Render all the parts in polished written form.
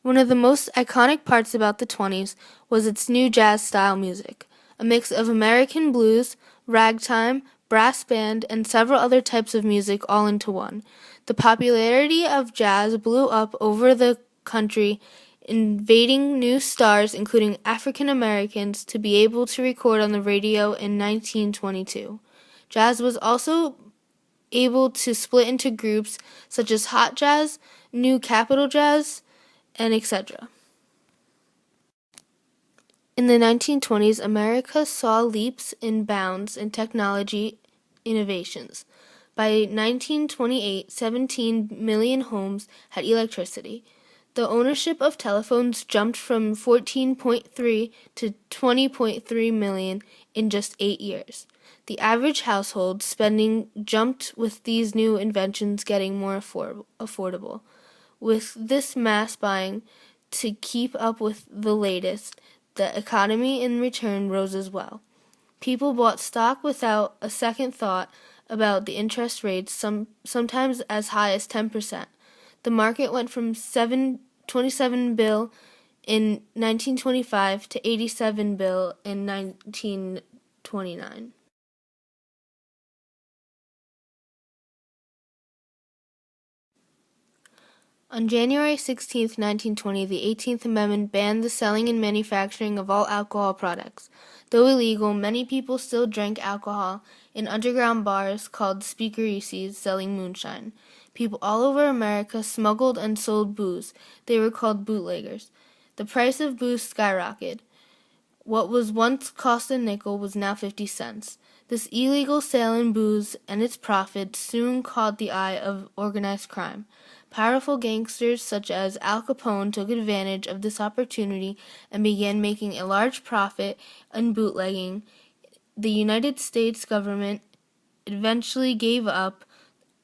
One of the most iconic parts about the 20s was its new jazz-style music, a mix of American blues, ragtime, brass band, and several other types of music all into one. The popularity of jazz blew up over the country, invading new stars, including African Americans, to be able to record on the radio in 1922. Jazz was also able to split into groups such as hot jazz, new capital jazz, and etc. In the 1920s, America saw leaps and bounds in technology innovations. By 1928, 17 million homes had electricity. The ownership of telephones jumped from 14.3 to 20.3 million in just 8 years. The average household spending jumped with these new inventions getting more affordable. With this mass buying to keep up with the latest, the economy in return rose as well. People bought stock without a second thought about the interest rates, sometimes as high as 10%. The market went from 27 bill in 1925 to 87 bill in 1929. On January 16, 1920, the 18th Amendment banned the selling and manufacturing of all alcohol products. Though illegal, many people still drank alcohol in underground bars called speakeasies selling moonshine. People all over America smuggled and sold booze. They were called bootleggers. The price of booze skyrocketed. What was once cost a nickel was now 50 cents. This illegal sale in booze and its profits soon caught the eye of organized crime. Powerful gangsters such as Al Capone took advantage of this opportunity and began making a large profit in bootlegging. The United States government eventually gave up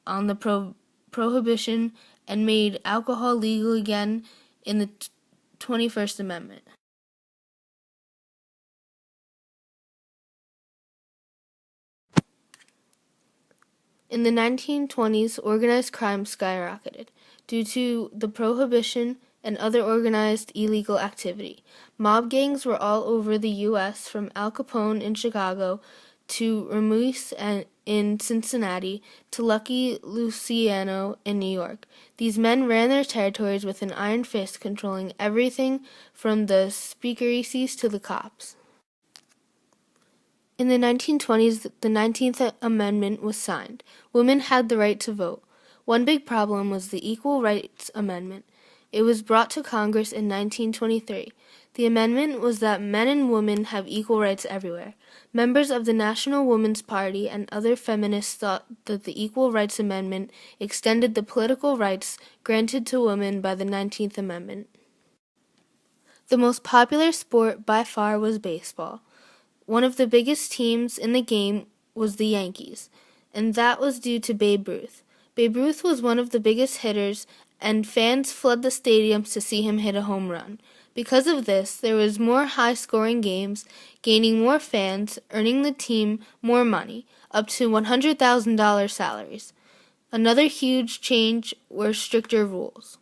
on the prohibition and made alcohol legal again in the 21st Amendment. In the 1920s, organized crime skyrocketed due to the prohibition and other organized illegal activity. Mob gangs were all over the U.S., from Al Capone in Chicago to Ramirez in Cincinnati to Lucky Luciano in New York. These men ran their territories with an iron fist, controlling everything from the speakeasies to the cops. In the 1920s, the 19th Amendment was signed. Women had the right to vote. One big problem was the Equal Rights Amendment. It was brought to Congress in 1923. The amendment was that men and women have equal rights everywhere. Members of the National Woman's Party and other feminists thought that the Equal Rights Amendment extended the political rights granted to women by the 19th Amendment. The most popular sport by far was baseball. One of the biggest teams in the game was the Yankees, and that was due to Babe Ruth. Babe Ruth was one of the biggest hitters, and fans flooded the stadiums to see him hit a home run. Because of this, there was more high-scoring games, gaining more fans, earning the team more money, up to $100,000 salaries. Another huge change were stricter rules.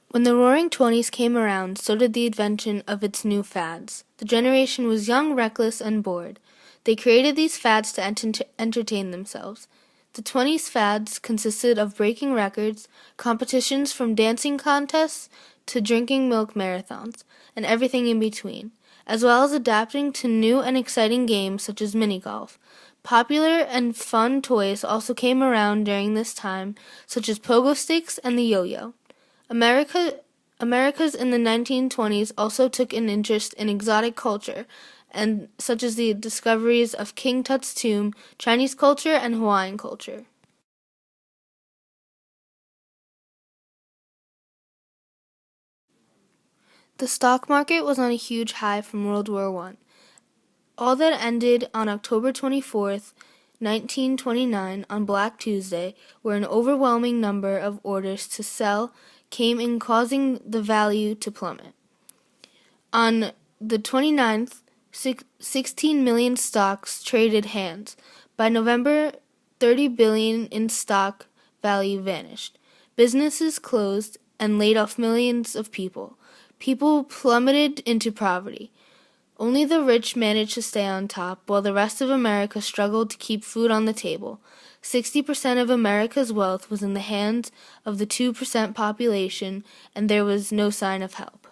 When the Roaring Twenties came around, so did the invention of its new fads. The generation was young, reckless, and bored. They created these fads to entertain themselves. The 20s fads consisted of breaking records, competitions from dancing contests to drinking milk marathons, and everything in between, as well as adapting to new and exciting games such as mini-golf. Popular and fun toys also came around during this time, such as pogo sticks and the yo-yo. Americas in the 1920s also took an interest in exotic culture, and such as the discoveries of King Tut's tomb, Chinese culture, and Hawaiian culture. The stock market was on a huge high from World War I. All that ended on October 24th, 1929, on Black Tuesday, where an overwhelming number of orders to sell came in, causing the value to plummet. On the 29th, 16 million stocks traded hands. By November, 30 billion in stock value vanished. Businesses closed, and laid off millions of people. People plummeted into poverty. Only the rich managed to stay on top, while the rest of America struggled to keep food on the table. 60% of America's wealth was in the hands of the 2% population, and there was no sign of help.